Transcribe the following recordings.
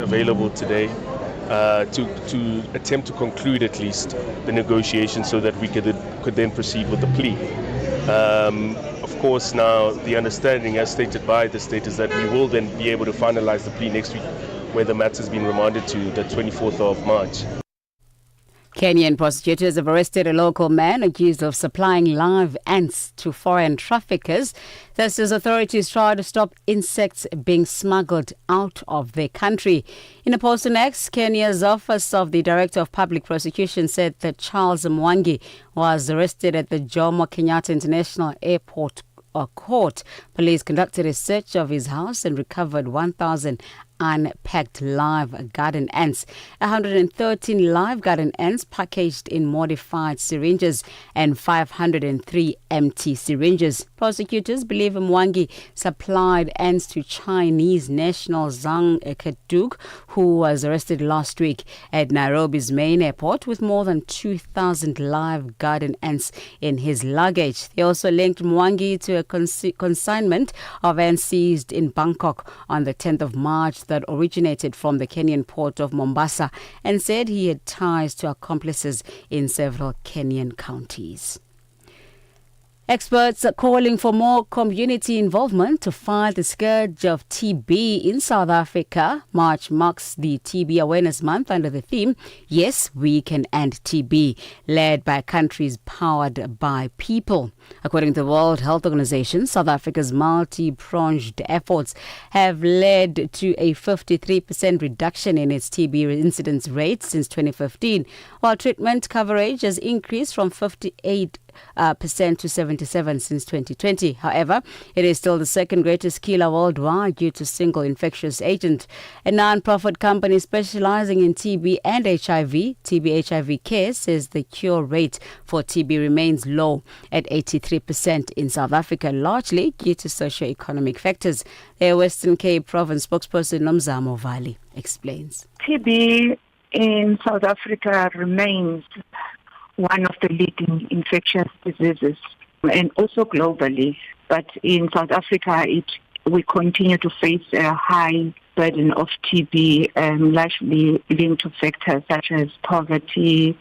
available today to attempt to conclude at least the negotiations so that we could then proceed with the plea. Of course, now the understanding, as stated by the state, is that we will then be able to finalize the plea next week, where the matter has been remanded to the 24th of March. Kenyan prosecutors have arrested a local man accused of supplying live ants to foreign traffickers. This as authorities try to stop insects being smuggled out of their country. In a post on X, Kenya's Office of the Director of Public Prosecution said that Charles Mwangi was arrested at the Jomo Kenyatta International Airport court. Police conducted a search of his house and recovered 1,000 unpacked live garden ants, 113 live garden ants packaged in modified syringes, and 503 empty syringes. Prosecutors believe Mwangi supplied ants to Chinese national Zhang Keduk, who was arrested last week at Nairobi's main airport with more than 2,000 live garden ants in his luggage. They also linked Mwangi to a consignment of ants seized in Bangkok on the 10th of March that originated from the Kenyan port of Mombasa, and said he had ties to accomplices in several Kenyan counties. Experts are calling for more community involvement to fight the scourge of TB in South Africa. March marks the TB Awareness Month under the theme, Yes, We Can End TB, led by countries powered by people. According to the World Health Organization, South Africa's multi-pronged efforts have led to a 53% reduction in its TB incidence rate since 2015, while treatment coverage has increased from 58% to 77 since 2020. However, it is still the second greatest killer worldwide due to single infectious agent. A non-profit company specializing in TB and HIV, TB HIV Care, says the cure rate for TB remains low at 83% in South Africa, largely due to socio-economic factors. The Western Cape Province spokesperson Nomzamo Vali explains. TB in South Africa remains one of the leading infectious diseases, and also globally. But in South Africa, we continue to face a high burden of TB, largely linked to factors such as poverty,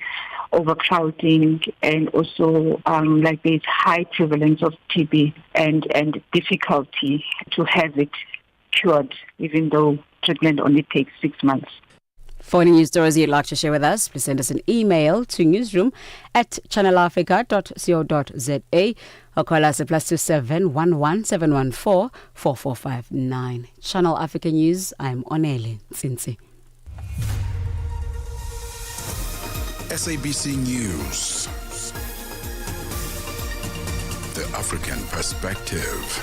overcrowding, and also like this high prevalence of TB and difficulty to have it cured, even though treatment only takes 6 months. For any news stories you'd like to share with us, please send us an email to newsroom@channelafrica.co.za or call us at +27 11 714 4459. Channel Africa News, I'm Onele Tsinsi. SABC News. The African Perspective.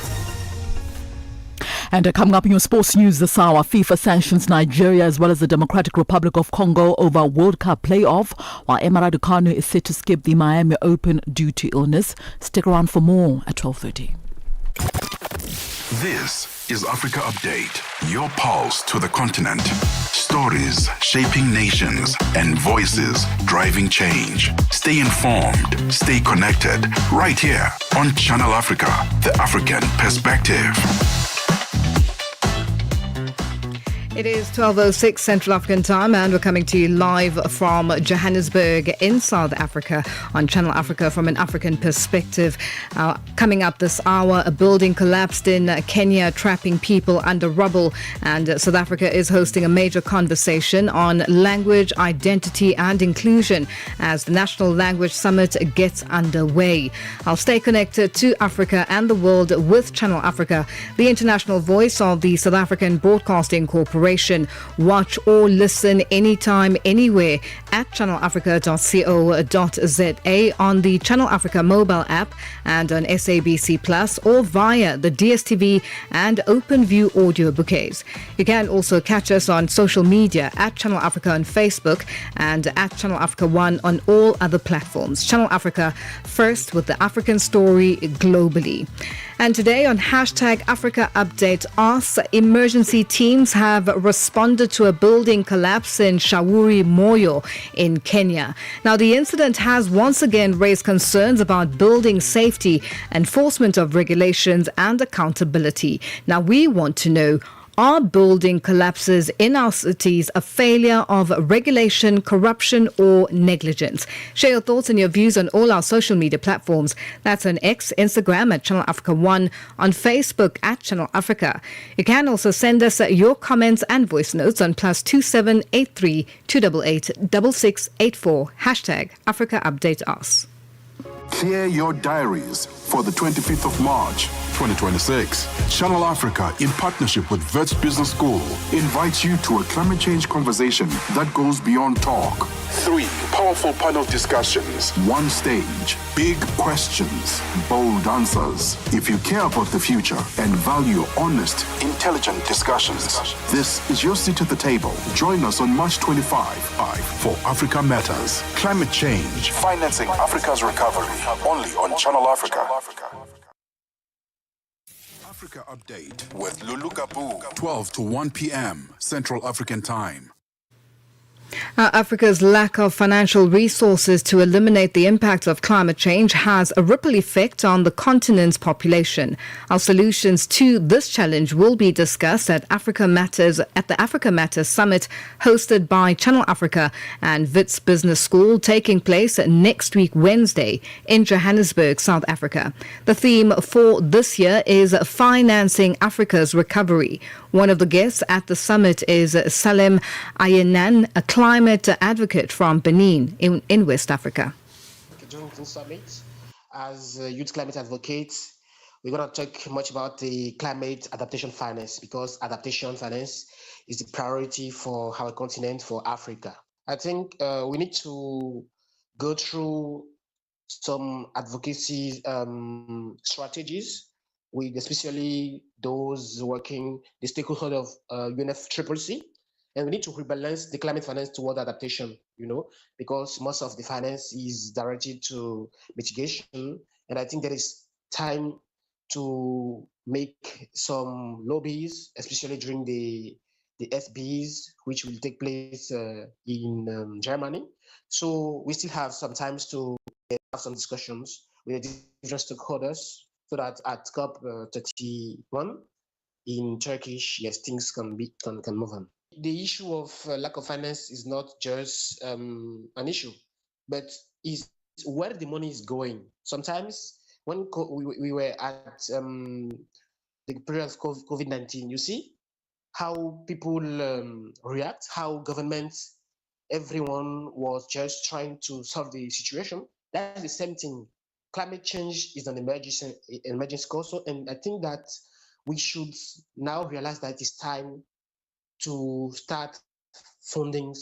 And coming up in your sports news this hour, FIFA sanctions Nigeria as well as the Democratic Republic of Congo over World Cup playoff, while Emma Raducanu is set to skip the Miami Open due to illness. Stick around for more at 12:30. This is Africa Update, your pulse to the continent. Stories shaping nations and voices driving change. Stay informed, stay connected, right here on Channel Africa, the African Perspective. It is 12:06 Central African Time, and we're coming to you live from Johannesburg in South Africa on Channel Africa from an African perspective. Coming up this hour, a building collapsed in Kenya, trapping people under rubble, and South Africa is hosting a major conversation on language, identity and inclusion as the National Language Summit gets underway. I'll stay connected to Africa and the world with Channel Africa, the international voice of the South African Broadcasting Corporation. Watch or listen anytime, anywhere at channelafrica.co.za, on the Channel Africa mobile app and on SABC Plus, or via the DSTV and OpenView audio bouquets. You can also catch us on social media at Channel Africa on Facebook and at Channel Africa One on all other platforms. Channel Africa, first with the African story globally. And today on #Africa Update asks, emergency teams have responded to a building collapse in Shauri Moyo in Kenya. Now, the incident has once again raised concerns about building safety, enforcement of regulations and accountability. Now, we want to know, Are building collapses in our cities a failure of regulation, corruption, or negligence? Share your thoughts and your views on all our social media platforms. That's on X, Instagram at Channel Africa 1, on Facebook at Channel Africa. You can also send us your comments and voice notes on +27 83 288 6684 #Africa Update Us. Clear your diaries for the 25th of March, 2026. Channel Africa, in partnership with Wits Business School, invites you to a climate change conversation that goes beyond talk. 3 powerful panel discussions, 1 stage, big questions, bold answers. If you care about the future and value honest, intelligent discussions, this is your seat at the table. Join us on March 25 for Africa Matters. Climate change, financing Africa's recovery. Only on Channel Africa. Africa Update with Lulu Gaboo, 12 to 1 p.m. Central African Time. Africa's lack of financial resources to eliminate the impact of climate change has a ripple effect on the continent's population. Our solutions to this challenge will be discussed at the Africa Matters Summit hosted by Channel Africa and Wits Business School, taking place next week Wednesday in Johannesburg, South Africa. The theme for this year is financing Africa's recovery. One of the guests at the summit is Salem Ayenan, a climate advocate from Benin in West Africa. During the summit, as youth climate advocates, we're going to talk much about the climate adaptation finance, because adaptation finance is the priority for our continent, for Africa. I think we need to go through some advocacy strategies with especially those working, the stakeholder of UNFCCC. And we need to rebalance the climate finance toward adaptation, because most of the finance is directed to mitigation. And I think there is time to make some lobbies, especially during the SBs, which will take place in Germany. So we still have some time to have some discussions with the different stakeholders, so that at COP 31 in Turkish, yes, things can move on. The issue of lack of finance is not just an issue, but is where the money is going. Sometimes when we were at the period of COVID-19, you see how people react, how governments, everyone was just trying to solve the situation. That's the same thing. Climate change is an emergency also, and I think that we should now realize that it's time to start funding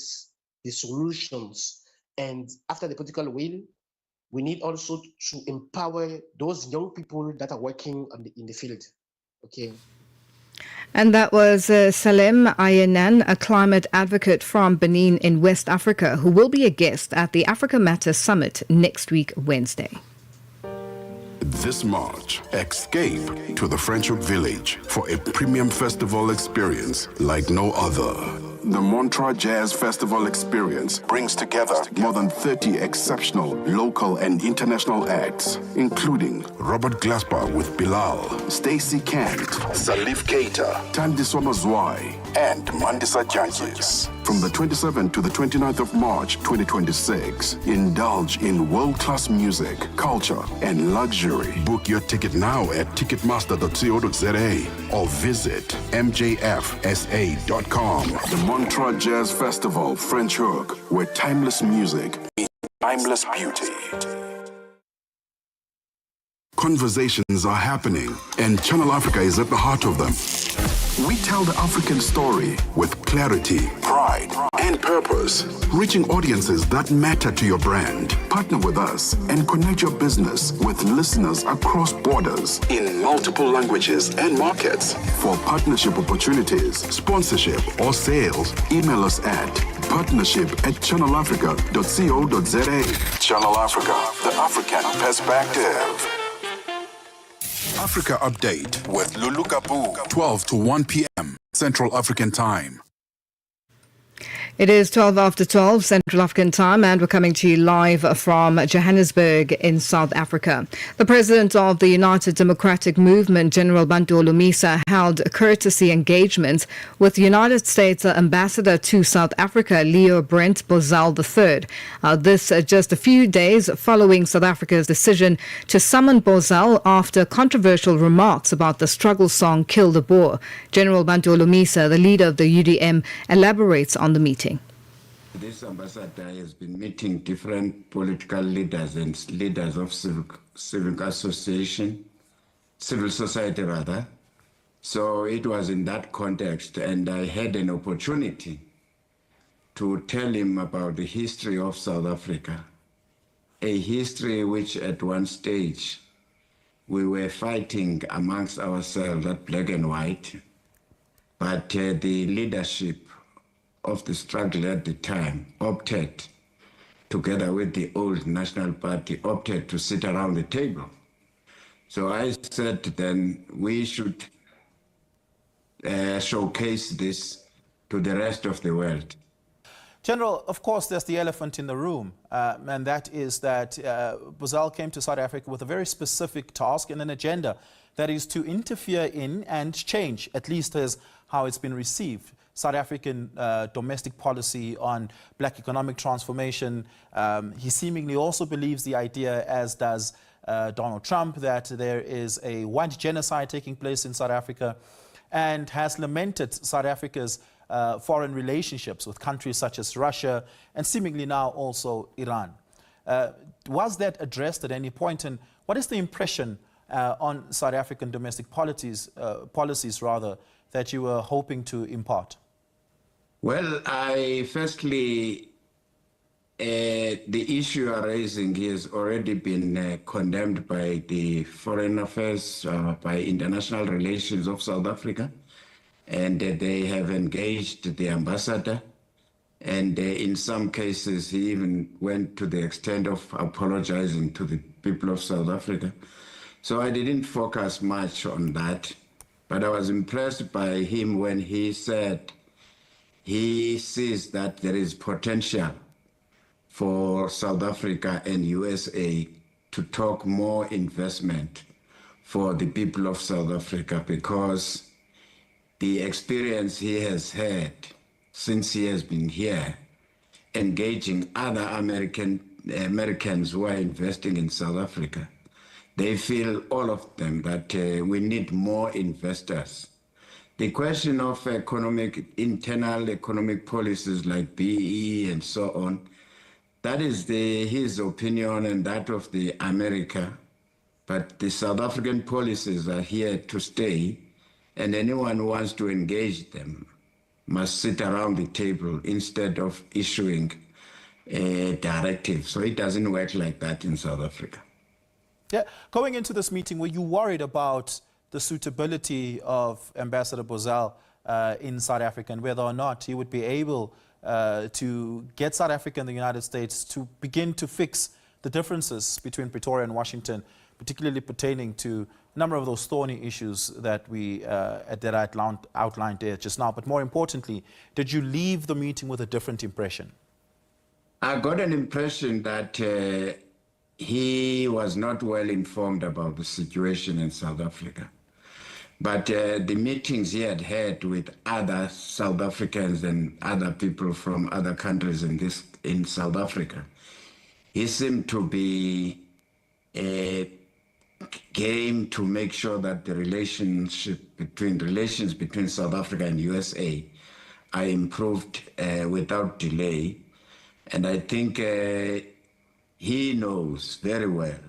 the solutions. And after the political will, we need also to empower those young people that are working in the field. Okay. And that was Salem Ayenan, a climate advocate from Benin in West Africa, who will be a guest at the Africa Matters Summit next week, Wednesday. This March, escape to the Friendship Village for a premium festival experience like no other. The Montreux Jazz Festival experience brings together more than 30 exceptional local and international acts, including Robert Glasper with Bilal, Stacey Kent, Salif Keita, Tandiswa Mazwai, and Mandisa Jantjes. From the 27th to the 29th of March 2026, indulge in world-class music, culture, and luxury. Book your ticket now at ticketmaster.co.za or visit mjfsa.com. The Montreux Jazz Festival French Hook, where timeless music meets timeless beauty. Conversations are happening, and Channel Africa is at the heart of them. We tell the African story with clarity, pride, and purpose, reaching audiences that matter to your brand. Partner with us and connect your business with listeners across borders in multiple languages and markets. For partnership opportunities, sponsorship, or sales, email us at partnership@channelafrica.co.za. Channel Africa, the African perspective. Africa Update with Lulu Gaboo, 12 to 1 p.m. Central African Time. It is 12 after 12 Central African time, and we're coming to you live from Johannesburg in South Africa. The president of the United Democratic Movement, General Bantu Olumisa, held courtesy engagements with United States Ambassador to South Africa, Leo Brent Bozal III. This just a few days following South Africa's decision to summon Bozal after controversial remarks about the struggle song Kill the Boer. General Bantu Olumisa, the leader of the UDM, elaborates on the meeting. This ambassador has been meeting different political leaders and leaders of civil association, civil society rather. So it was in that context, and I had an opportunity to tell him about the history of South Africa, a history which at one stage we were fighting amongst ourselves, that black and white, but the leadership of the struggle at the time opted, together with the old National Party, opted to sit around the table. So I said then we should showcase this to the rest of the world. General, of course, there's the elephant in the room, and that is that Bozal came to South Africa with a very specific task and an agenda, that is to interfere in and change, at least as how it's been received, South African domestic policy on black economic transformation. He seemingly also believes the idea, as does Donald Trump, that there is a white genocide taking place in South Africa, and has lamented South Africa's foreign relationships with countries such as Russia and seemingly now also Iran. Was that addressed at any point, and what is the impression on South African domestic policies that you were hoping to impart? Well, firstly, the issue you are raising has already been condemned by the Foreign Affairs, by International Relations of South Africa, and they have engaged the ambassador, and in some cases he even went to the extent of apologizing to the people of South Africa. So I didn't focus much on that, but I was impressed by him when he said he sees that there is potential for South Africa and USA to talk more investment for the people of South Africa, because the experience he has had since he has been here, engaging other Americans who are investing in South Africa, they feel, all of them, that we need more investors. The question of internal economic policies like BE and so on, that is his opinion and that of the America. But the South African policies are here to stay, and anyone who wants to engage them must sit around the table instead of issuing a directive. So it doesn't work like that in South Africa. Yeah, going into this meeting, were you worried about the suitability of Ambassador Bozal in South Africa, and whether or not he would be able to get South Africa and the United States to begin to fix the differences between Pretoria and Washington, particularly pertaining to a number of those thorny issues that I outlined there just now? But more importantly, did you leave the meeting with a different impression? I got an impression that he was not well informed about the situation in South Africa. But the meetings he had had with other South Africans and other people from other countries in South Africa, he seemed to be game to make sure that the relations between South Africa and USA are improved without delay. And I think he knows very well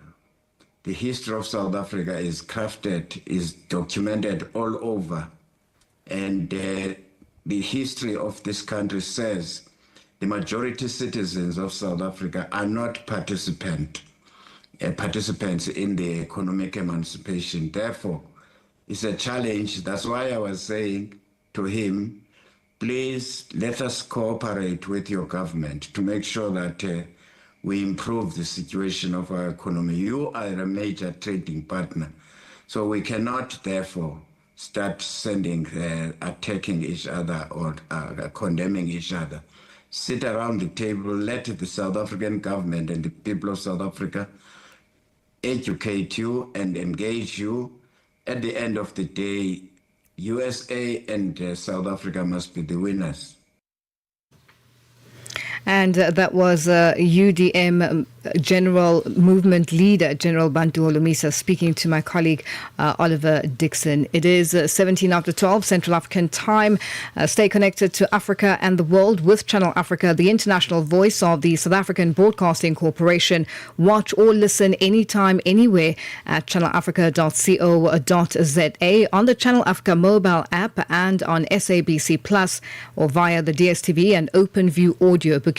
the history of South Africa is crafted, is documented all over. And the history of this country says the majority citizens of South Africa are not participants in the economic emancipation. Therefore, it's a challenge. That's why I was saying to him, please let us cooperate with your government to make sure that we improve the situation of our economy. You are a major trading partner, so we cannot therefore start attacking each other or condemning each other. sit around the table, let the South African government and the people of South Africa educate you and engage you. At the end of the day, USA and South Africa must be the winners. And that was UDM General Movement Leader, General Bantu Holomisa, speaking to my colleague Oliver Dixon. It is 17 after 12 Central African time. Stay connected to Africa and the world with Channel Africa, the international voice of the South African Broadcasting Corporation. Watch or listen anytime, anywhere at channelafrica.co.za, on the Channel Africa mobile app and on SABC Plus, or via the DSTV and OpenView audio bouquets.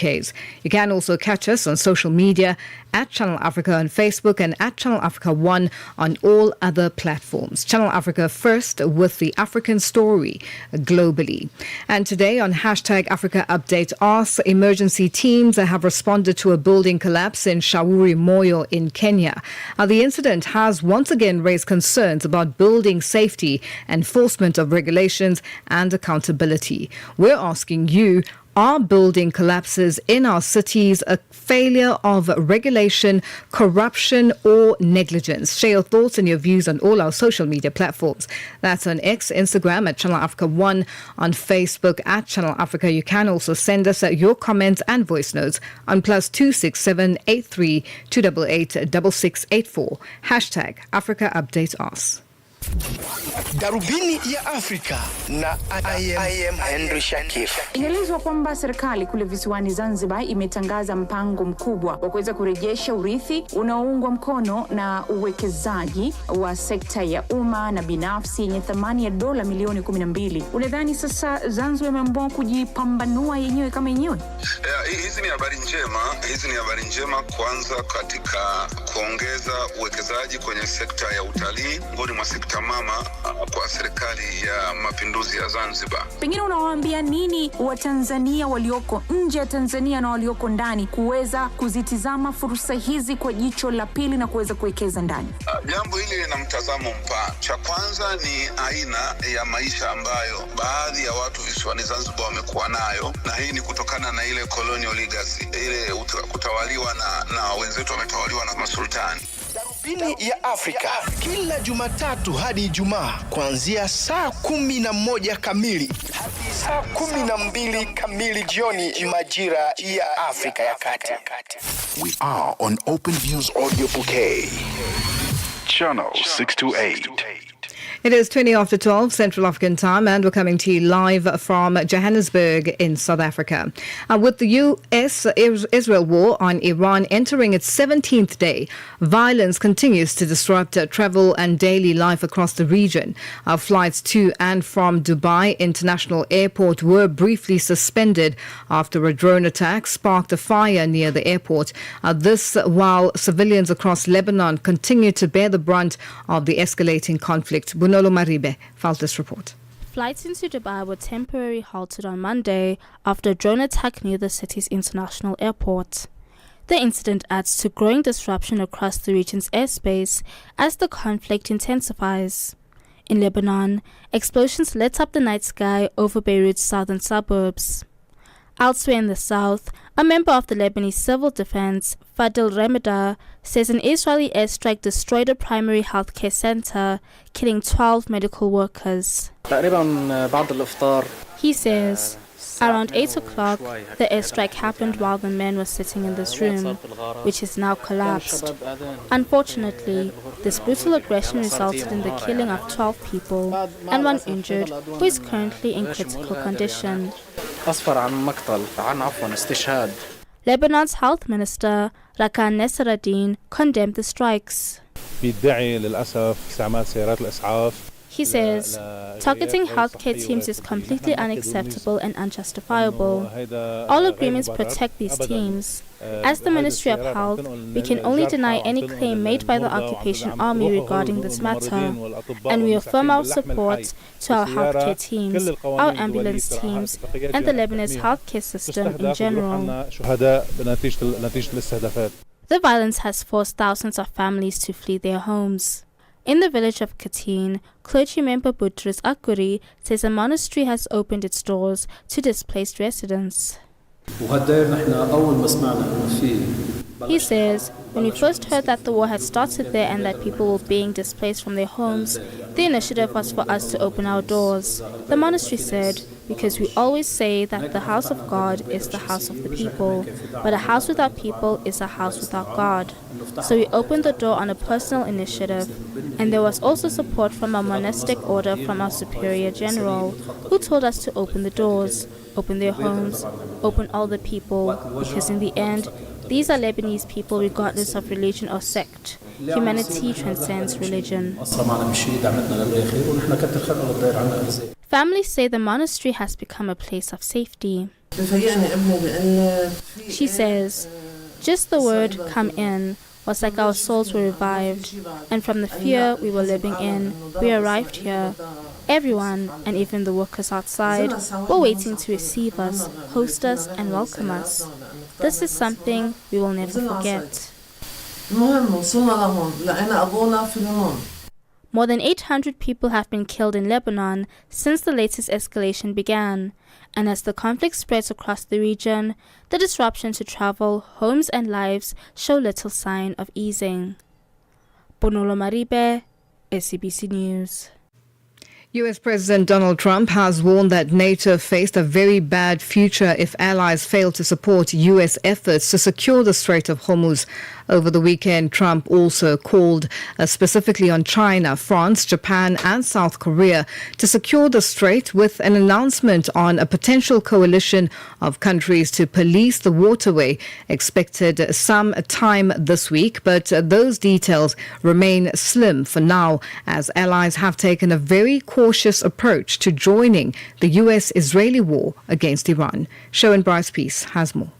You can also catch us on social media at Channel Africa on Facebook and at Channel Africa 1 on all other platforms. Channel Africa first, with the African story globally. And today on hashtag Africa Update Us, emergency teams have responded to a building collapse in Shauri Moyo in Kenya. The incident has once again raised concerns about building safety, enforcement of regulations and accountability. We're asking you, are building collapses in our cities a failure of regulation, corruption or negligence? Share your thoughts and your views on all our social media platforms. That's on X, Instagram at Channel Africa 1, on Facebook at Channel Africa. You can also send us your comments and voice notes on +267 83 288 6684. Hashtag Africa Update Us. Darubini ya Afrika na I am Henry Shakif. Inaelezwa kwamba serikali kule visiwani Zanzibar imetangaza mpango mkubwa wa kuweza kurejesha urithi unaoungwa mkono na uwekezaji wa sekta ya umma na binafsi yenye thamani ya dola milioni 12. Unadhani sasa Zanzibar imeamua kujipambanua yenyewe kama yenyewe? Hizi ni habari njema kwanza katika kuongeza uwekezaji kwenye sekta ya utalii, ngoni mwa sekta mama kwa serikali ya mapinduzi ya Zanzibar. Pengine unawaambia nini Watanzania walioko nje ya Tanzania na walioko ndani kuweza kuzitizama fursa hizi kwa jicho la pili na kuweza kuwekeza ndani? Jambo hili lina mtazamo mpana. Cha kwanza ni aina ya maisha ambayo baadhi ya watu visiwani Zanzibar wamekuwa nayo, na hii ni kutokana na ile colonial legacy, ile kutawaliwa na wenzetu wametawaliwa na masultani. Darubini ya Afrika kila Jumatatu hadi Ijumaa kuanzia saa 11 kamili hadi saa 12 kamili jioni majira ya Afrika ya Kati. We are on OpenView's audio bouquet. Channel 628. It is 20 after 12 Central African time, and we're coming to you live from Johannesburg in South Africa. With the US-Israel war on Iran entering its 17th day, violence continues to disrupt travel and daily life across the region. Flights to and from Dubai International Airport were briefly suspended after a drone attack sparked a fire near the airport. This while civilians across Lebanon continue to bear the brunt of the escalating conflict. Bunolo Maribe filed this report. Flights into Dubai were temporarily halted on Monday after a drone attack near the city's international airport. The incident adds to growing disruption across the region's airspace as the conflict intensifies. In Lebanon, explosions lit up the night sky over Beirut's southern suburbs. Elsewhere in the south, a member of the Lebanese Civil Defense, Fadil Remeda, says an Israeli airstrike destroyed a primary healthcare center, killing 12 medical workers. He says, around 8 o'clock, the airstrike happened while the men were sitting in this room, which is now collapsed. Unfortunately, this brutal aggression resulted in the killing of 12 people and one injured who is currently in critical condition. Lebanon's health minister, Rakan Nassereddin, condemned the strikes. He says, targeting healthcare teams is completely unacceptable and unjustifiable. All agreements protect these teams. As the Ministry of Health, we can only deny any claim made by the occupation army regarding this matter, and we affirm our support to our healthcare teams, our ambulance teams, and the Lebanese healthcare system in general. The violence has forced thousands of families to flee their homes. In the village of Katyn, clergy member Boutros Akuri says a monastery has opened its doors to displaced residents. He says, when we first heard that the war had started there and that people were being displaced from their homes, the initiative was for us to open our doors. The monastery said, because we always say that the house of God is the house of the people, but a house without people is a house without God. So we opened the door on a personal initiative, and there was also support from a monastic order from our superior general, who told us to open the doors, open their homes, open all the people, because in the end, these are Lebanese people regardless of religion or sect. Humanity transcends religion. Families say the monastery has become a place of safety. She says, just the word "come in" was like our souls were revived, and from the fear we were living in, we arrived here. Everyone, and even the workers outside, were waiting to receive us, host us, and welcome us. This is something we will never forget. More than 800 people have been killed in Lebanon since the latest escalation began, and as the conflict spreads across the region, the disruption to travel, homes, and lives show little sign of easing. Bonolo Maribe, SABC News. US President Donald Trump has warned that NATO faced a very bad future if allies fail to support US efforts to secure the Strait of Hormuz. Over the weekend, Trump also called specifically on China, France, Japan and South Korea to secure the strait, with an announcement on a potential coalition of countries to police the waterway expected some time this week. But those details remain slim for now, as allies have taken a very cautious approach to joining the US-Israeli war against Iran. Show Bryce Peace has more.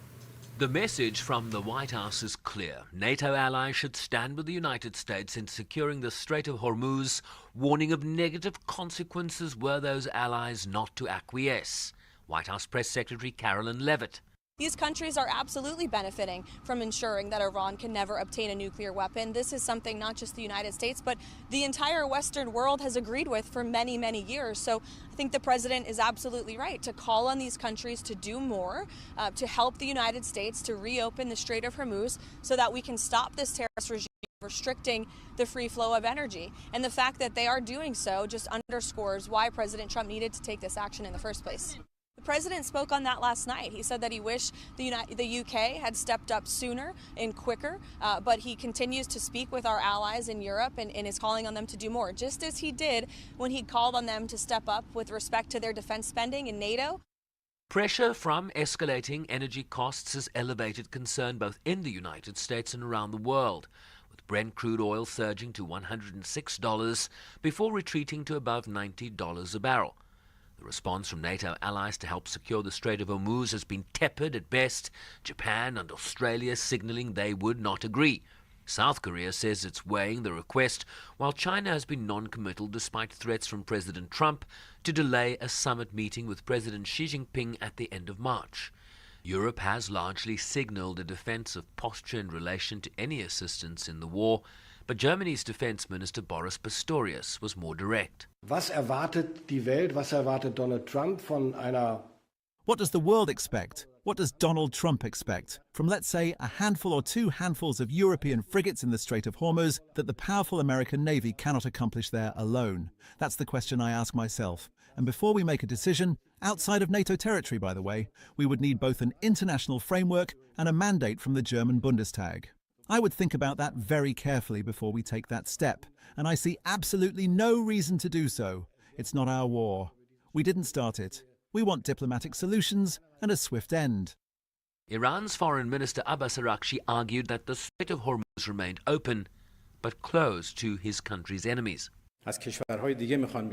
The message from the White House is clear. NATO allies should stand with the United States in securing the Strait of Hormuz, warning of negative consequences were those allies not to acquiesce. White House Press Secretary Carolyn Levitt. These countries are absolutely benefiting from ensuring that Iran can never obtain a nuclear weapon. This is something not just the United States, but the entire Western world has agreed with for many, many years. So I think the president is absolutely right to call on these countries to do more, to help the United States to reopen the Strait of Hormuz so that we can stop this terrorist regime restricting the free flow of energy. And the fact that they are doing so just underscores why President Trump needed to take this action in the first place. The president spoke on that last night. He said that he wished the UK had stepped up sooner and quicker, but he continues to speak with our allies in Europe and is calling on them to do more, just as he did when he called on them to step up with respect to their defense spending in NATO. Pressure from escalating energy costs has elevated concern both in the United States and around the world, with Brent crude oil surging to $106 before retreating to above $90 a barrel. The response from NATO allies to help secure the Strait of Hormuz has been tepid at best, Japan and Australia signalling they would not agree. South Korea says it's weighing the request, while China has been non-committal despite threats from President Trump to delay a summit meeting with President Xi Jinping at the end of March. Europe has largely signaled a defensive posture in relation to any assistance in the war, but Germany's Defense Minister Boris Pistorius was more direct. Was erwartet die Welt, was erwartet Donald Trump von einer... What does the world expect? What does Donald Trump expect from, let's say, a handful or two handfuls of European frigates in the Strait of Hormuz that the powerful American Navy cannot accomplish there alone? That's the question I ask myself. And before we make a decision, outside of NATO territory, by the way, we would need both an international framework and a mandate from the German Bundestag. I would think about that very carefully before we take that step, and I see absolutely no reason to do so. It's not our war. We didn't start it. We want diplomatic solutions and a swift end. Iran's Foreign Minister Abbas Araghchi argued that the Strait of Hormuz remained open, but closed to his country's enemies. The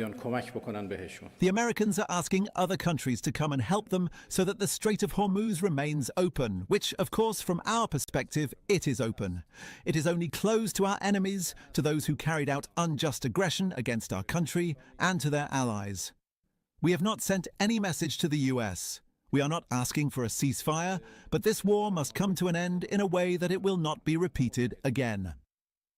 Americans are asking other countries to come and help them so that the Strait of Hormuz remains open, which, of course, from our perspective, it is open. It is only closed to our enemies, to those who carried out unjust aggression against our country, and to their allies. We have not sent any message to the US. We are not asking for a ceasefire, but this war must come to an end in a way that it will not be repeated again.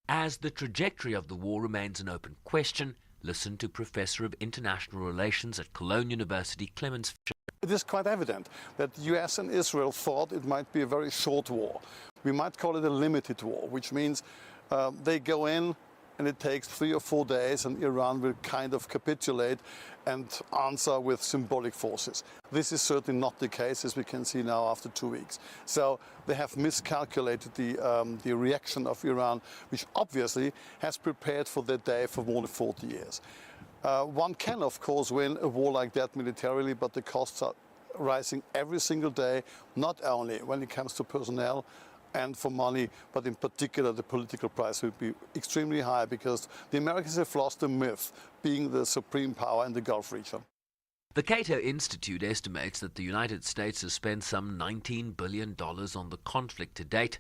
As the trajectory of the war remains an open question, Listen to Professor of International Relations at Cologne University, Clemens Fischer. It is quite evident that the US and Israel thought it might be a very short war. We might call it a limited war, which means they go in and it takes 3 or 4 days and Iran will kind of capitulate and answer with symbolic forces. This is certainly not the case, as we can see now after 2 weeks. So they have miscalculated the reaction of Iran, which obviously has prepared for that day for more than 40 years. One can, of course, win a war like that militarily, but the costs are rising every single day, not only when it comes to personnel and for money, but in particular the political price will be extremely high because the Americans have lost the myth being the supreme power in the Gulf region. The Cato Institute estimates that the United States has spent some $19 billion on the conflict to date,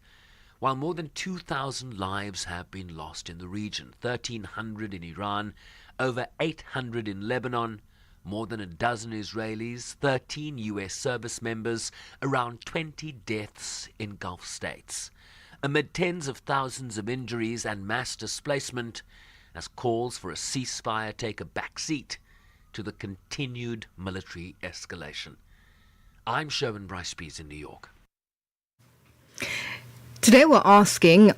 while more than 2,000 lives have been lost in the region, 1,300 in Iran, over 800 in Lebanon, more than a dozen Israelis, 13 U.S. service members, around 20 deaths in Gulf states, amid tens of thousands of injuries and mass displacement, as calls for a ceasefire take a backseat to the continued military escalation. I'm Sherwin Bryce-Pease in New York. Today we're asking,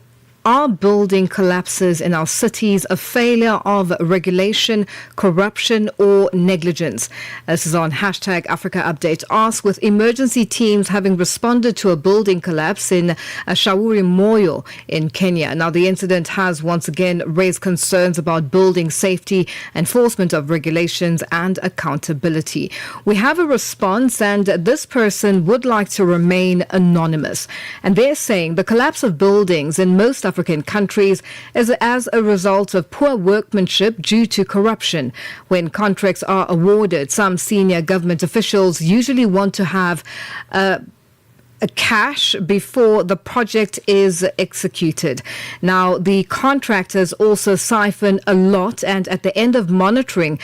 are building collapses in our cities a failure of regulation, corruption or negligence? This is on hashtag Africa Update Ask, with emergency teams having responded to a building collapse in Shauri Moyo in Kenya. Now, the incident has once again raised concerns about building safety, enforcement of regulations and accountability. We have a response, and this person would like to remain anonymous. And they're saying the collapse of buildings in most African countries is as a result of poor workmanship due to corruption. When contracts are awarded, some senior government officials usually want to have a cash before the project is executed. Now, the contractors also siphon a lot, and at the end of monitoring,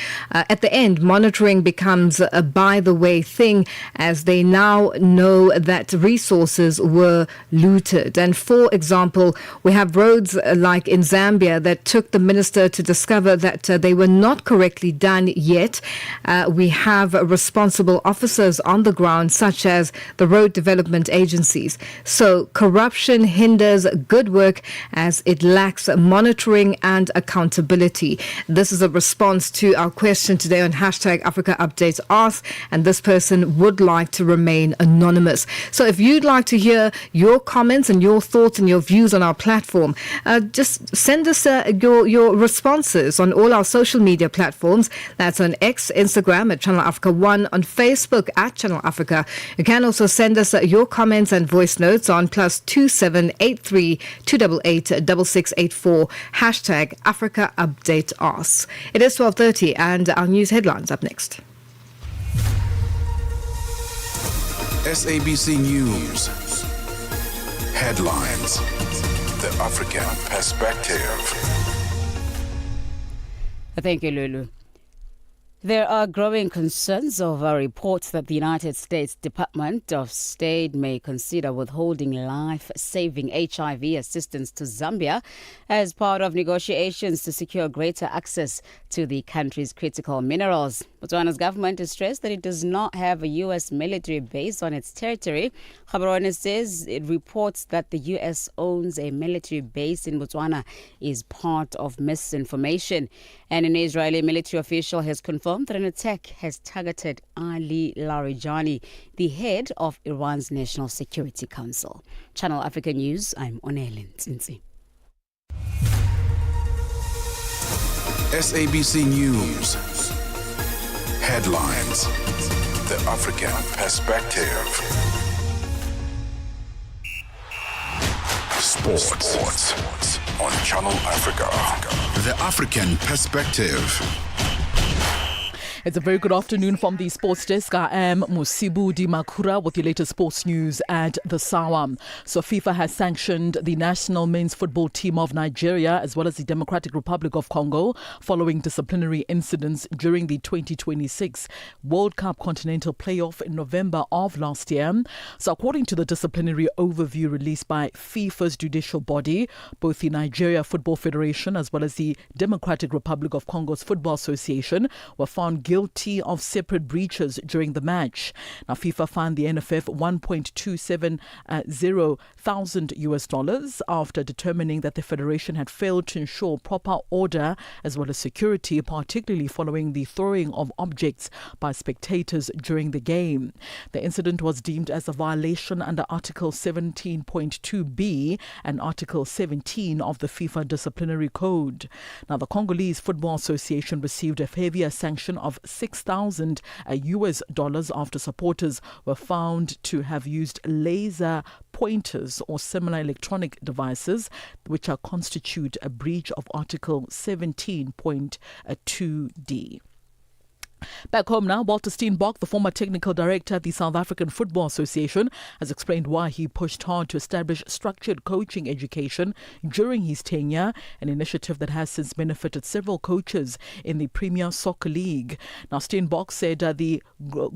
monitoring becomes a by-the-way thing, as they now know that resources were looted. And for example, we have roads like in Zambia that took the minister to discover that they were not correctly done yet. We have responsible officers on the ground, such as the road development agencies. So corruption hinders good work as it lacks monitoring and accountability. This is a response to our question today on hashtag Africa Update Ask, and this person would like to remain anonymous. So if you'd like to hear your comments and your thoughts and your views on our platform, just send us your responses on all our social media platforms. That's on X, Instagram at Channel Africa 1, on Facebook at Channel Africa. You can also send us your comments and voice notes on +2783 288 6684 hashtag Africa Update Ask. It is 12:30 and our news headlines up next. SABC News. Headlines. The African Perspective. Thank you, Lulu. There are growing concerns over reports that the United States Department of State may consider withholding life-saving HIV assistance to Zambia as part of negotiations to secure greater access to the country's critical minerals. Botswana's government has stressed that it does not have a U.S. military base on its territory. Gaborone says it reports that the U.S. owns a military base in Botswana is part of misinformation. And an Israeli military official has confirmed that an attack has targeted Ali Larijani, the head of Iran's National Security Council. Channel Africa News, I'm Onelin Tsinsi. SABC News. Headlines. The African Perspective. Sports on Channel Africa. The African Perspective. It's a very good afternoon from the sports desk. I am Musibudi Makura with the latest sports news at the Sawa. So FIFA has sanctioned the national men's football team of Nigeria as well as the Democratic Republic of Congo following disciplinary incidents during the 2026 World Cup Continental Playoff in November of last year. So according to the disciplinary overview released by FIFA's judicial body, both the Nigeria Football Federation as well as the Democratic Republic of Congo's Football Association were found guilty of separate breaches during the match. Now, FIFA fined the NFF $1.270,000 after determining that the federation had failed to ensure proper order as well as security, particularly following the throwing of objects by spectators during the game. The incident was deemed as a violation under Article 17.2b and Article 17 of the FIFA Disciplinary Code. Now, the Congolese Football Association received a heavier sanction of $6,000 after supporters were found to have used laser pointers or similar electronic devices which constitute a breach of Article 17.2d. Back home now, Walter Steenbok, the former technical director at the South African Football Association, has explained why he pushed hard to establish structured coaching education during his tenure, an initiative that has since benefited several coaches in the Premier Soccer League. Now, Steenbok said the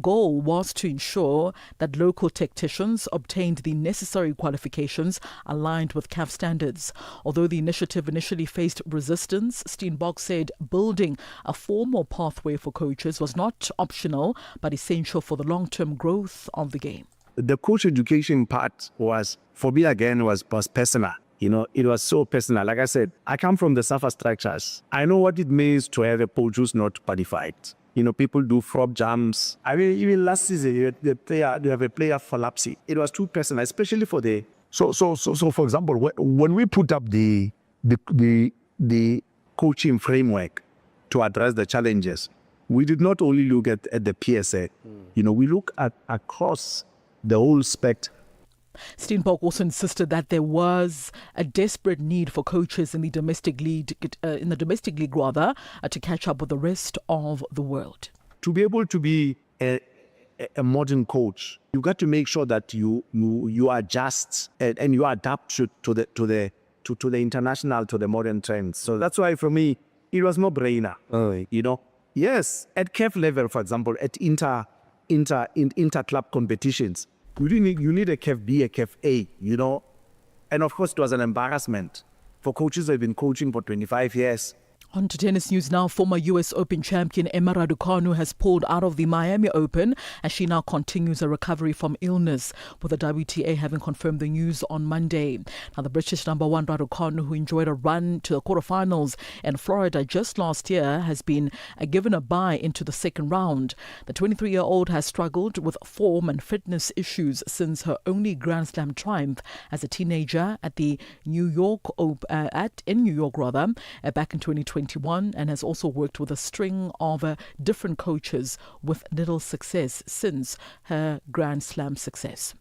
goal was to ensure that local tacticians obtained the necessary qualifications aligned with CAF standards. Although the initiative initially faced resistance, Steenbok said building a formal pathway for coaches was not optional but essential for the long-term growth of the game. The coach education part was, for me again, was personal. You know, it was so personal. Like I said, I come from the SAFA structures. I know what it means to have a coach who's not qualified. You know, people do frog jumps. I mean, even last season, you have a player collapsing. It was too personal, especially for the... So for example, when we put up the coaching framework to address the challenges, we did not only look at the PSA, you know, we look at across the whole spectrum. Steenbok also insisted that there was a desperate need for coaches in the domestic league, to catch up with the rest of the world. To be able to be a modern coach, you got to make sure that you adjust and you adapt to the international, to the modern trends. So that's why for me it was no brainer, you know. Yes, at CAF level, for example, at inter-club competitions, you need a CAF B, a CAF A, you know. And of course, it was an embarrassment for coaches who have been coaching for 25 years. On to tennis news now. Former US Open champion Emma Raducanu has pulled out of the Miami Open as she now continues a recovery from illness, with the WTA having confirmed the news on Monday. Now, the British number one Raducanu, who enjoyed a run to the quarterfinals in Florida just last year, has been given a bye into the second round. The 23-year-old has struggled with form and fitness issues since her only Grand Slam triumph as a teenager at the New York back in 2021, and has also worked with a string of different coaches with little success since her Grand Slam success.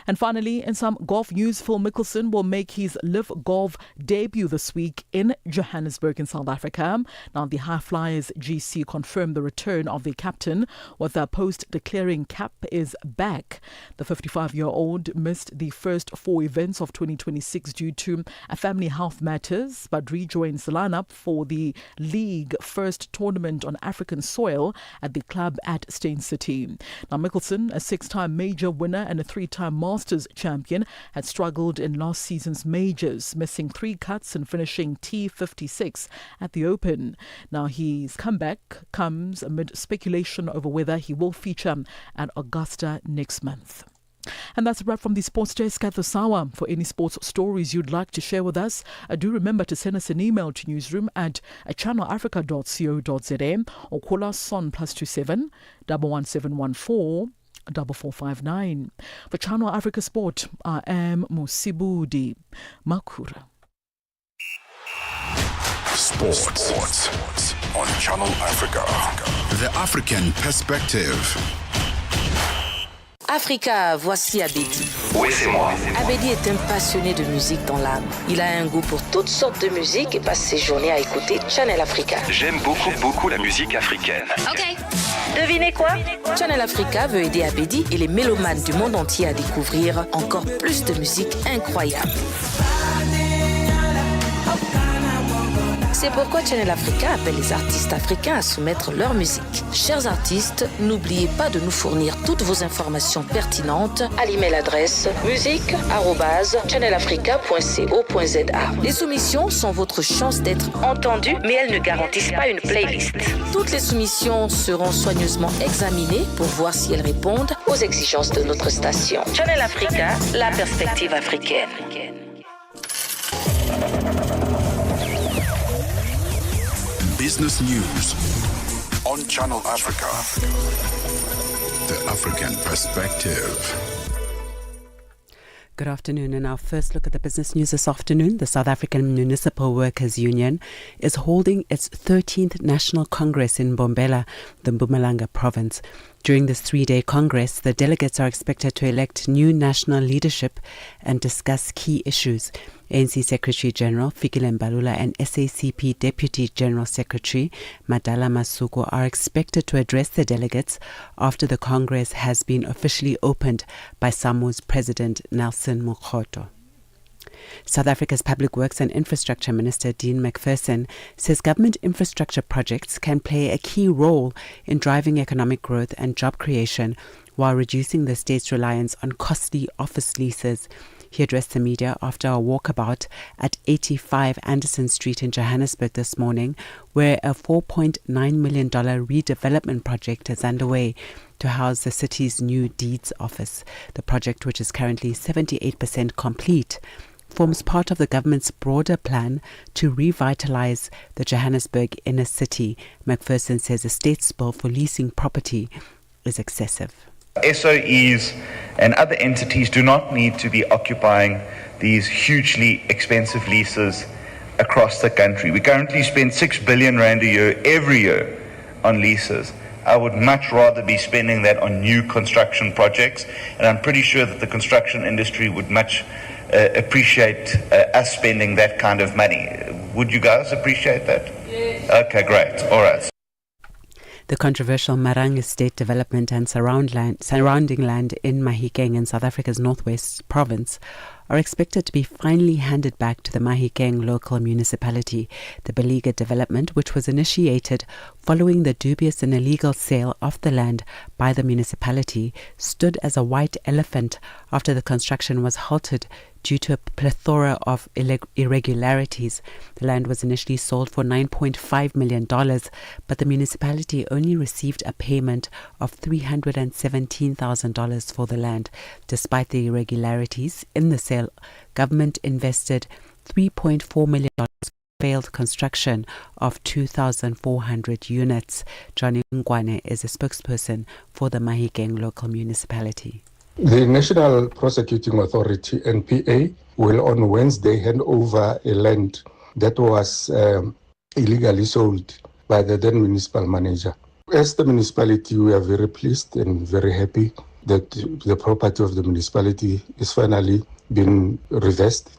And finally, in some golf news, Phil Mickelson will make his Live Golf debut this week in Johannesburg in South Africa. Now, the High Flyers GC confirmed the return of the captain, with a post declaring Cap is back. The 55-year-old missed the first 4 events of 2026 due to family health matters, but rejoins the lineup for the league first tournament on African soil at the club at Steyn City. Now, Mickelson, a 6-time major winner and a 3-time Masters champion, had struggled in last season's majors, missing 3 cuts and finishing T56 at the Open. Now, his comeback comes amid speculation over whether he will feature at Augusta next month. And that's a wrap from the Sports Desk at the Sawa. For any sports stories you'd like to share with us, do remember to send us an email to newsroom@channelafrica.co.za or call us on +27 11714 4459. For Channel Africa Sport, I am Musibudi Makura. Sports on Channel Africa. The African perspective. Africa, voici Abedi. Oui, c'est moi. Abedi est un passionné de musique dans l'âme. Il a un goût pour toutes sortes de musique et passe ses journées à écouter Channel Africa. J'aime beaucoup la musique africaine. Ok. Devinez quoi? Channel Africa veut aider Abedi et les mélomanes du monde entier à découvrir encore plus de musique incroyable. C'est pourquoi Channel Africa appelle les artistes africains à soumettre leur musique. Chers artistes, n'oubliez pas de nous fournir toutes vos informations pertinentes à l'email adresse musique@channelafrica.co.za. Les soumissions sont votre chance d'être entendues, mais elles ne garantissent pas une playlist. Toutes les soumissions seront soigneusement examinées pour voir si elles répondent aux exigences de notre station. Channel Africa, la perspective africaine. Business News on Channel Africa. The African Perspective. Good afternoon, and our first look at the business news this afternoon. The South African Municipal Workers Union is holding its 13th National Congress in Mbombela, the Mpumalanga province. During this 3-day Congress, the delegates are expected to elect new national leadership and discuss key issues. ANC Secretary General Fikile Mbalula and SACP Deputy General Secretary Madala Masuku are expected to address the delegates after the Congress has been officially opened by SAMU's President Nelson Mokgoto. South Africa's Public Works and Infrastructure Minister Dean McPherson says government infrastructure projects can play a key role in driving economic growth and job creation while reducing the state's reliance on costly office leases. He addressed the media after a walkabout at 85 Anderson Street in Johannesburg this morning, where a $4.9 million redevelopment project is underway to house the city's new deeds office. The project, which is currently 78% complete, forms part of the government's broader plan to revitalise the Johannesburg inner city. McPherson says the state's bill for leasing property is excessive. SOEs and other entities do not need to be occupying these hugely expensive leases across the country. We currently spend 6 billion rand a year, every year, on leases. I would much rather be spending that on new construction projects, and I'm pretty sure that the construction industry would much appreciate us spending that kind of money. Would you guys appreciate that? Yes. Okay, great. All right. The controversial Marang Estate development and surrounding land in Mahikeng in South Africa's northwest province are expected to be finally handed back to the Mahikeng local municipality. The beleaguered development, which was initiated following the dubious and illegal sale of the land by the municipality, stood as a white elephant after the construction was halted due to a plethora of irregularities. The land was initially sold for $9.5 million, but the municipality only received a payment of $317,000 for the land. Despite the irregularities in the sale, government invested $3.4 million for failed construction of 2,400 units. Johnny Ngwane is a spokesperson for the Mahikeng local municipality. The National Prosecuting Authority, NPA, will on Wednesday hand over a land that was illegally sold by the then municipal manager. As the municipality, we are very pleased and very happy that the property of the municipality is finally been reversed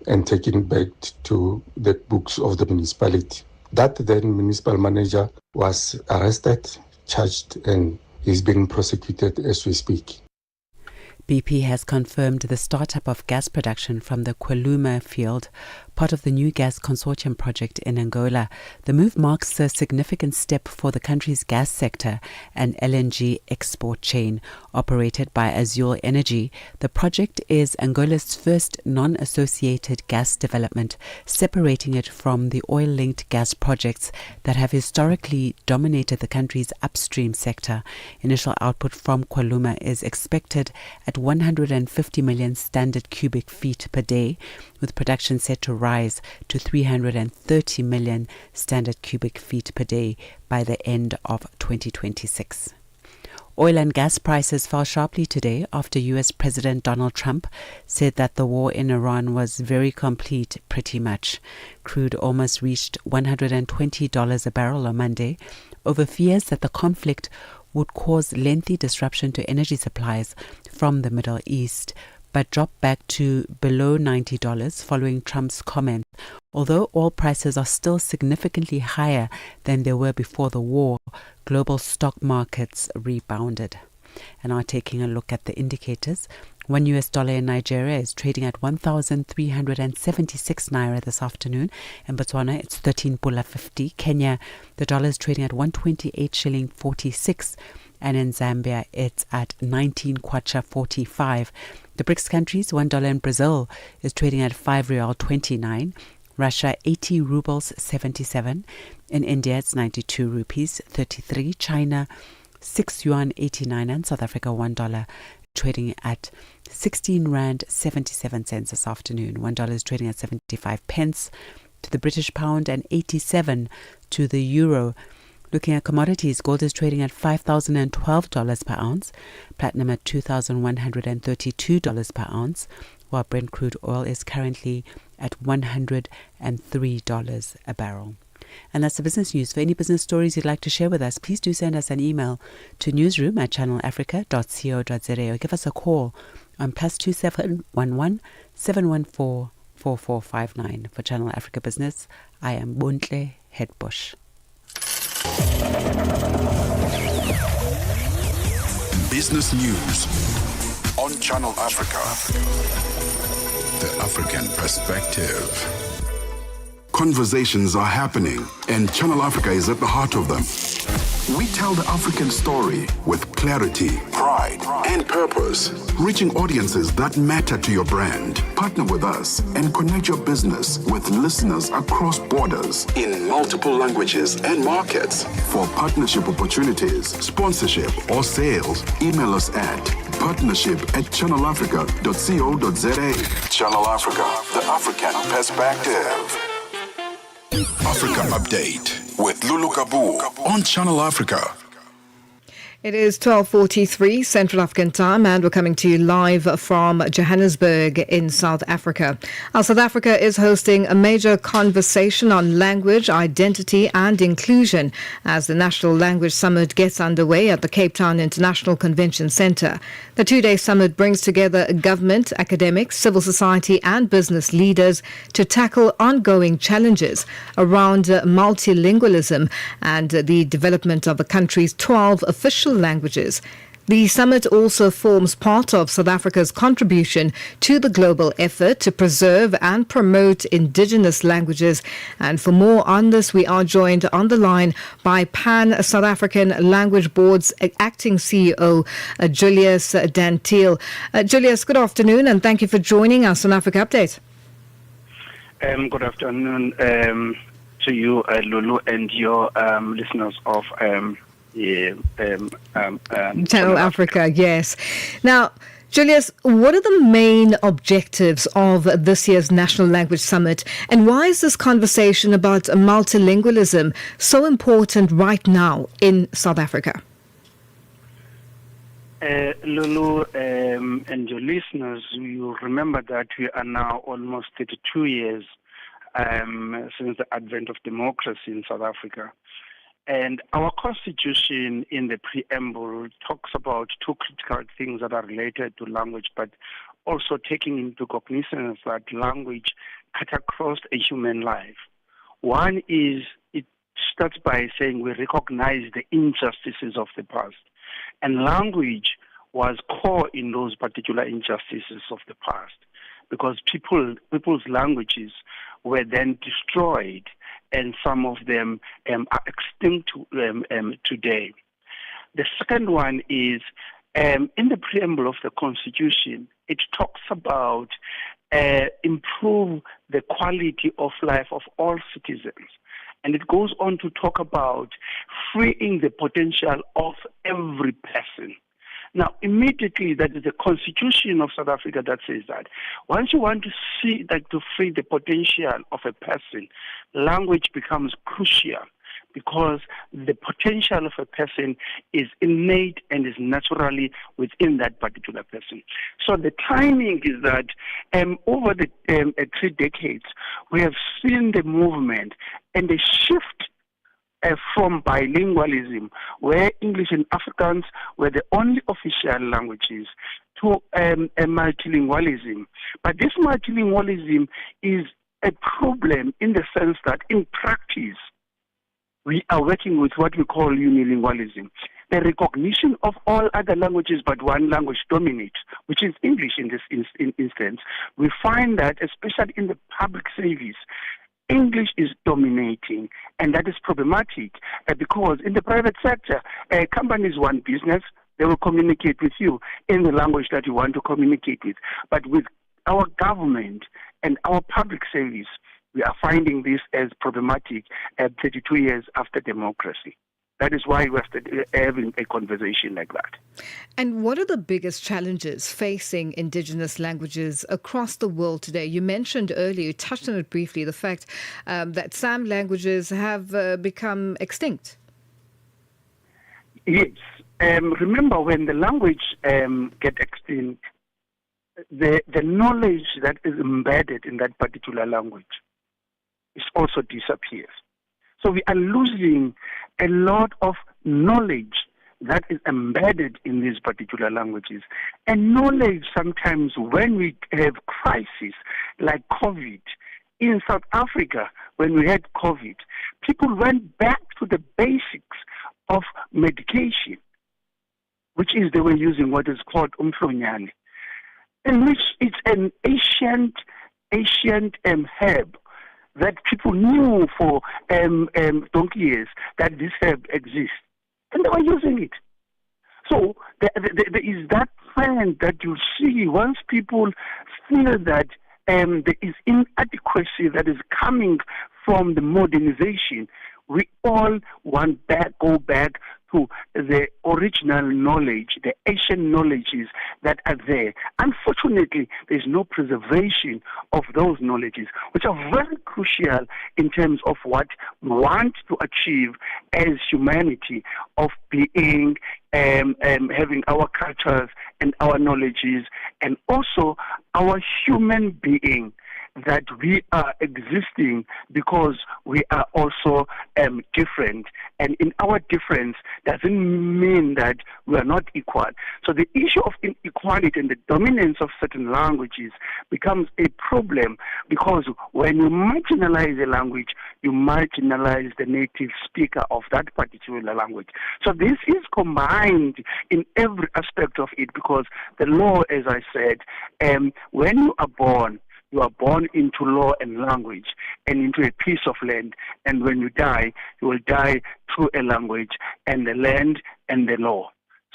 and taken back to the books of the municipality. That then municipal manager was arrested, charged, and is being prosecuted as we speak. BP has confirmed the startup of gas production from the Kweluma field, part of the new gas consortium project in Angola. The move marks a significant step for the country's gas sector and LNG export chain. Operated by Azule Energy, the project is Angola's first non-associated gas development, separating it from the oil-linked gas projects that have historically dominated the country's upstream sector. Initial output from Kweluma is expected at 150 million standard cubic feet per day, with production set to rise to 330 million standard cubic feet per day by the end of 2026. Oil and gas prices fell sharply today after US President Donald Trump said that the war in Iran was very complete, pretty much. Crude almost reached $120 a barrel on Monday over fears that the conflict would cause lengthy disruption to energy supplies from the Middle East, but dropped back to below $90 following Trump's comment. Although oil prices are still significantly higher than they were before the war, global stock markets rebounded. And now taking a look at the indicators, $1 in Nigeria is trading at 1,376 naira this afternoon. In Botswana, it's 13 pula 50. Kenya, the dollar is trading at 128 shilling 46. And in Zambia, it's at 19 kwacha 45. The BRICS countries, $1 in Brazil is trading at 5 real 29. Russia, 80 rubles 77. In India, it's 92 rupees 33. China, 6 yuan 89. And South Africa, $1 trading at 16 rand 77 cents this afternoon. $1 is trading at 75 pence to the British pound and 87 to the euro. Looking at commodities, gold is trading at $5,012 per ounce, platinum at $2,132 per ounce, while Brent crude oil is currently at $103 a barrel. And that's the business news. For any business stories you'd like to share with us, please do send us an email to newsroom@channelafrica.co.za or give us a call on +2711 714 4459. For Channel Africa Business, I am Bontle Headbush. Business News on Channel Africa. The African Perspective. Conversations are happening, and Channel Africa is at the heart of them. We tell the African story with clarity, pride, and purpose, reaching audiences that matter to your brand. Partner with us and connect your business with listeners across borders in multiple languages and markets. For partnership opportunities, sponsorship, or sales, email us at partnership@channelafrica.co.za. Channel Africa, the African Perspective. Africa Update with Lulu Gaboo on Channel Africa. It is 12:43 Central African Time, and we're coming to you live from Johannesburg in South Africa. South Africa is hosting a major conversation on language, identity and inclusion as the National Language Summit gets underway at the Cape Town International Convention Centre. The two-day summit brings together government, academics, civil society and business leaders to tackle ongoing challenges around multilingualism and the development of the country's 12 official languages. The summit also forms part of South Africa's contribution to the global effort to preserve and promote indigenous languages. And for more on this, we are joined on the line by Pan South African Language Board's acting CEO, Julius Dantiel. Julius, good afternoon, and thank you for joining us on Africa Update. Good afternoon to you, Lulu, and your listeners of Channel Africa, yes. Now, Julius, what are the main objectives of this year's National Language Summit, and why is this conversation about multilingualism so important right now in South Africa? Lulu and your listeners, you remember that we are now almost 32 years since the advent of democracy in South Africa. And our constitution in the preamble talks about two critical things that are related to language, but also taking into cognizance that language cuts across a human life. One is it starts by saying we recognize the injustices of the past. And language was core in those particular injustices of the past because people's languages were then destroyed, and some of them are extinct today. The second one is in the preamble of the Constitution, it talks about improve the quality of life of all citizens. And it goes on to talk about freeing the potential of every person. Now, immediately, that is the Constitution of South Africa that says that. Once you want to see that to free the potential of a person, language becomes crucial because the potential of a person is innate and is naturally within that particular person. So the timing is that over the 3 decades, we have seen the movement and the shift from bilingualism, where English and Afrikaans were the only official languages, to a multilingualism. But this multilingualism is a problem in the sense that in practice, we are working with what we call unilingualism. The recognition of all other languages but one language dominates, which is English in this instance. We find that, especially in the public service, English is dominating, and that is problematic because in the private sector, companies want business. They will communicate with you in the language that you want to communicate with. But with our government and our public service, we are finding this as problematic 32 years after democracy. That is why we're having a conversation like that. And what are the biggest challenges facing indigenous languages across the world today? You mentioned earlier, you touched on it briefly, the fact that some languages have become extinct. Yes. Remember, when the language gets extinct, the knowledge that is embedded in that particular language also disappears. So we are losing a lot of knowledge that is embedded in these particular languages. And knowledge sometimes when we have crises like COVID, in South Africa, when we had COVID, people went back to the basics of medication, which is they were using what is called umhlonyane, in which it's an ancient herb that people knew for donkey years that this herb exists, and they were using it. So there is that trend that you see once people feel that there is inadequacy that is coming from the modernization. We all go back to the original knowledge, the ancient knowledges that are there. Unfortunately, there's no preservation of those knowledges, which are very crucial in terms of what we want to achieve as humanity, of being, having our cultures and our knowledges, and also our human being, that we are existing because we are also different. And in our difference doesn't mean that we are not equal. So the issue of inequality and the dominance of certain languages becomes a problem, because when you marginalize a language, you marginalize the native speaker of that particular language. So this is combined in every aspect of it, because the law, as I said, when you are born into law and language and into a piece of land. And when you die, you will die through a language and the land and the law.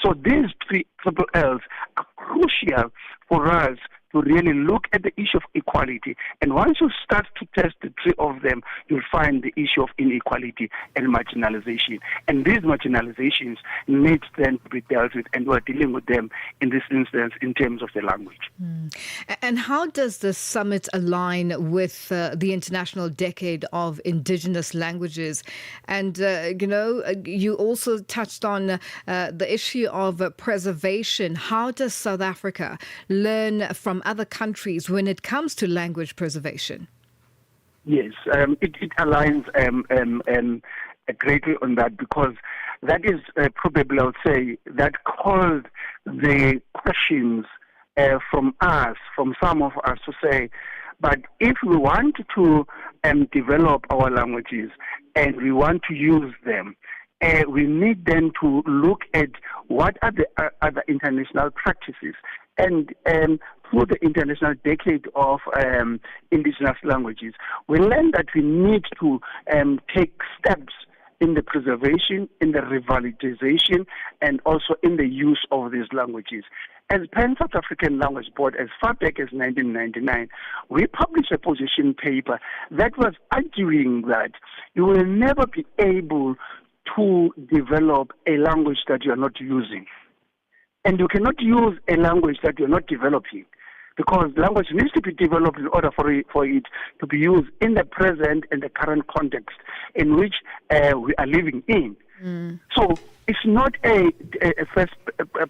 So these three triple L's are crucial for us to really look at the issue of equality. And once you start to test the three of them, you'll find the issue of inequality and marginalization. And these marginalizations need then to be dealt with, and we're dealing with them in this instance in terms of the language. And how does the summit align with the International Decade of Indigenous Languages? And, you also touched on the issue of preservation. How does South Africa learn from other countries when it comes to language preservation? Yes, it aligns greatly on that, because that is probably, I would say, that called the questions from some of us to say, but if we want to develop our languages and we want to use them, we need then to look at what are the other international practices. And through the International Decade of Indigenous Languages, we learned that we need to take steps in the preservation, in the revitalization, and also in the use of these languages. As Pan-South African Language Board, as far back as 1999, we published a position paper that was arguing that you will never be able to develop a language that you are not using. And you cannot use a language that you're not developing, because language needs to be developed in order for it to be used in the present and the current context in which we are living in. So it's not a first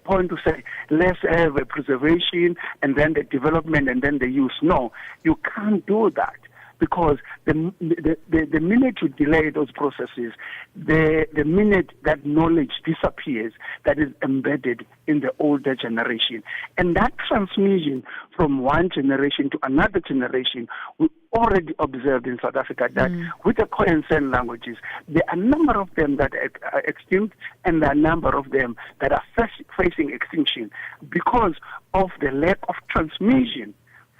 point to say, let's have a preservation and then the development and then the use. No, you can't do that. because the minute you delay those processes, the minute that knowledge disappears, that is embedded in the older generation. And that transmission from one generation to another generation, we already observed in South Africa that with the Khoisan languages, there are a number of them that are extinct, and there are a number of them that are facing extinction because of the lack of transmission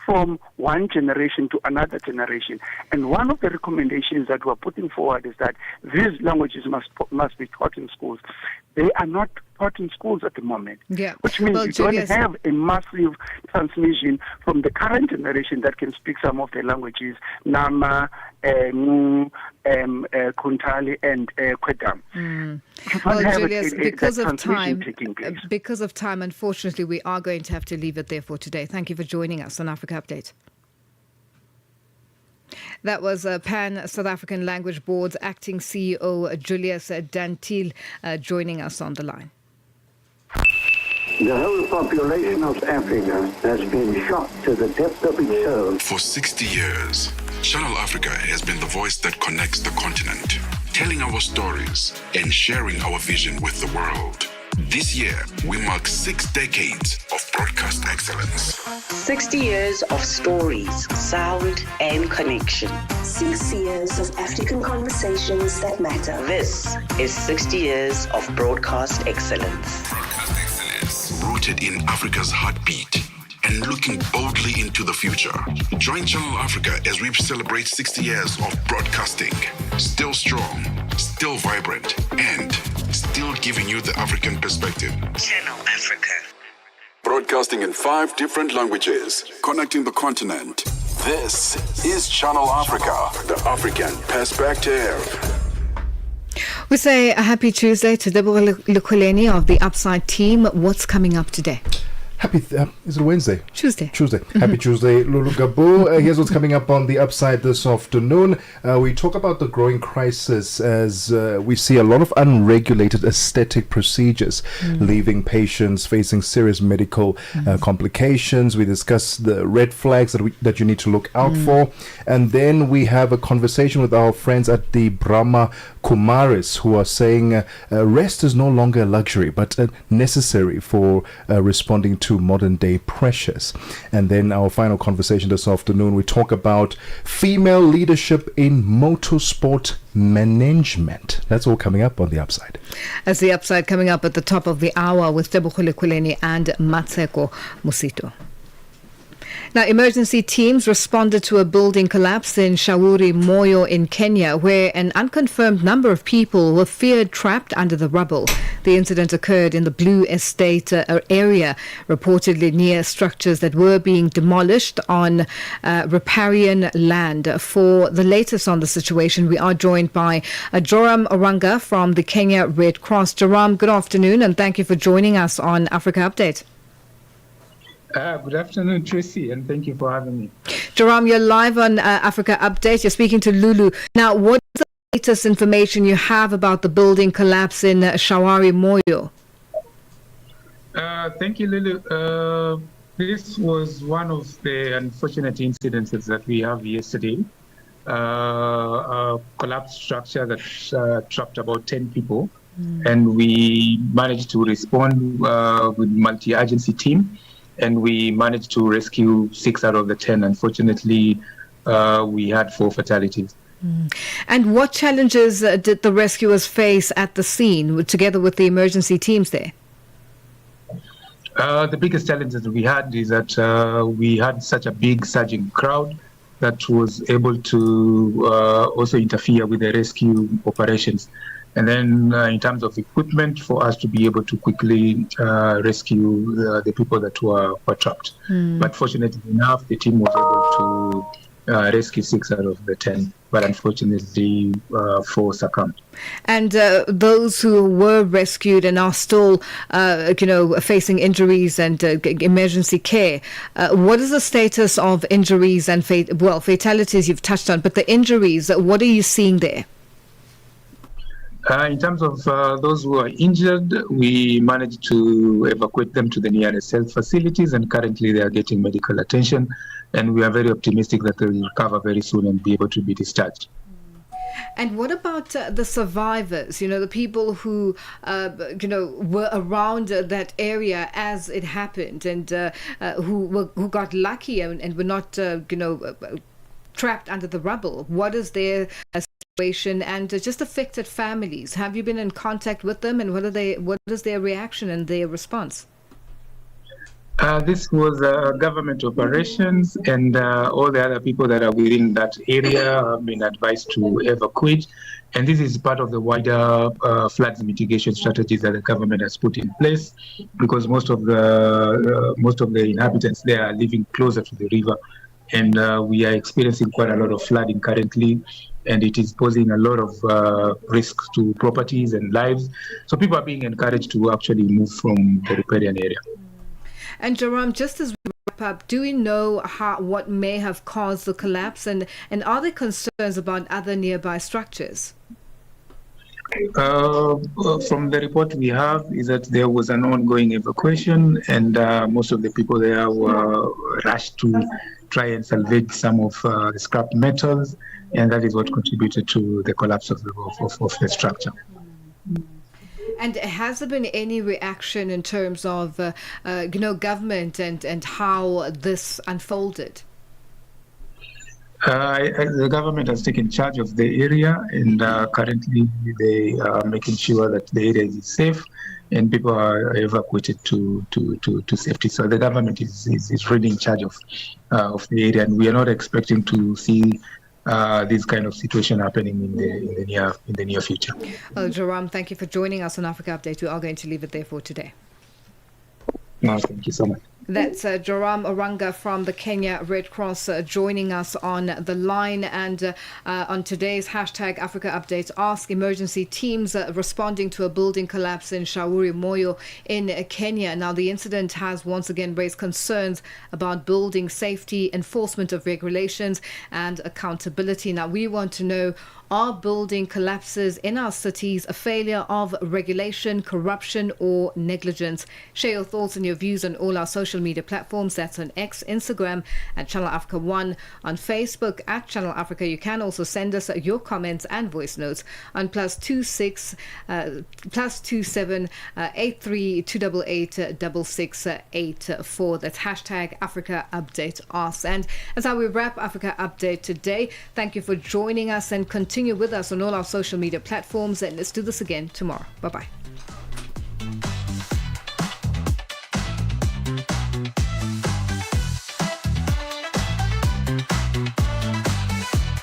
from one generation to another generation. And one of the recommendations that we're putting forward is that these languages must be taught in schools. They are not taught in schools at the moment, which means you don't have a massive transmission from the current generation that can speak some of the languages, Nama, Ngu, Kuntali, and Kwedam. Well, Julius, because of time, unfortunately, we are going to have to leave it there for today. Thank you for joining us on Africa Update. That was Pan South African Language Board's acting CEO, Julius Dantil, joining us on the line. The whole population of Africa has been shocked to the depth of its soul. For 60 years, Channel Africa has been the voice that connects the continent, telling our stories and sharing our vision with the world. This year, we mark 6 decades of broadcast excellence. 60 years of stories, sound, and connection. 6 years of African conversations that matter. This is 60 years of broadcast excellence. Rooted in Africa's heartbeat and looking boldly into the future. Join Channel Africa as we celebrate 60 years of broadcasting. Still strong, still vibrant, and still giving you the African perspective. Channel Africa. Broadcasting in 5 different languages, connecting the continent. This is Channel Africa, the African perspective. We say a happy Tuesday to Deborah Lukuleni of the Upside team. What's coming up today? Happy, is it Wednesday? Tuesday. Happy Tuesday, Lulu Gaboo. Here's what's coming up on the Upside this afternoon. We talk about the growing crisis as we see a lot of unregulated aesthetic procedures, leaving patients facing serious medical complications. We discuss the red flags that you need to look out for. And then we have a conversation with our friends at the Brahma Kumaris who are saying rest is no longer a luxury, but necessary for responding to modern day pressures. And then our final conversation this afternoon, we talk about female leadership in motorsport management. That's all coming up on the Upside. As the Upside coming up at the top of the hour with Tebogo Lekuleni and Matseko Musito. Now, emergency teams responded to a building collapse in Shauri Moyo in Kenya, where an unconfirmed number of people were feared trapped under the rubble. The incident occurred in the Blue Estate area, reportedly near structures that were being demolished on riparian land. For the latest on the situation, we are joined by Joram Oranga from the Kenya Red Cross. Joram, good afternoon, and thank you for joining us on Africa Update. Good afternoon, Tracy, and thank you for having me. Joram, you're live on Africa Update. You're speaking to Lulu. Now, what is the latest information you have about the building collapse in Shauri Moyo? Thank you, Lulu. This was one of the unfortunate incidences that we have yesterday. A collapsed structure that trapped about 10 people, and we managed to respond with multi-agency team. And we managed to rescue 6 out of the 10. Unfortunately, we had 4 fatalities. And what challenges did the rescuers face at the scene, together with the emergency teams there? The biggest challenges that we had is that we had such a big surging crowd that was able to also interfere with the rescue operations. And then in terms of equipment, for us to be able to quickly rescue the people that were trapped. But fortunately enough, the team was able to rescue 6 out of the 10. But unfortunately, 4 succumbed. And those who were rescued and are still, facing injuries and emergency care, what is the status of injuries and fatalities you've touched on? But the injuries, what are you seeing there? In terms of those who are injured, we managed to evacuate them to the nearest health facilities, and currently they are getting medical attention, and we are very optimistic that they will recover very soon and be able to be discharged. And what about the survivors? You know, the people who, were around that area as it happened, and who got lucky and were not, trapped under the rubble. What is their situation, and just affected families? Have you been in contact with them, and what is their reaction and their response? This was government operations, and all the other people that are within that area have been advised to evacuate. And this is part of the wider floods mitigation strategies that the government has put in place, because most of the inhabitants there are living closer to the river, and we are experiencing quite a lot of flooding currently, and it is posing a lot of risks to properties and lives. So people are being encouraged to actually move from the riparian area. And Jerome, just as we wrap up, do we know what may have caused the collapse, and are there concerns about other nearby structures? From the report we have is that there was an ongoing evacuation, and most of the people there were rushed to try and salvage some of the scrap metals, and that is what contributed to the collapse of the structure. And has there been any reaction in terms of, government and how this unfolded? The government has taken charge of the area, and currently they are making sure that the area is safe and people are evacuated to safety. So the government is really in charge of the area, and we are not expecting to see this kind of situation happening in the near future. Well, Jerome, thank you for joining us on Africa Update. We are going to leave it there for today. No, thank you so much. That's Joram Oranga from the Kenya Red Cross joining us on the line. And on today's hashtag Africa Updates, ask emergency teams responding to a building collapse in Shauri Moyo in Kenya. Now, the incident has once again raised concerns about building safety, enforcement of regulations and accountability. Now, we want to know, are building collapses in our cities a failure of regulation, corruption or negligence? Share your thoughts and your views on all our social media platforms. That's on X, Instagram at Channel Africa 1, on Facebook at Channel Africa. You can also send us your comments and voice notes on +27 83 288 6684. That's hashtag Africa Update Us. And that's how we wrap Africa Update today. Thank you for joining us, and continue with us on all our social media platforms, and let's do this again tomorrow. Bye-bye.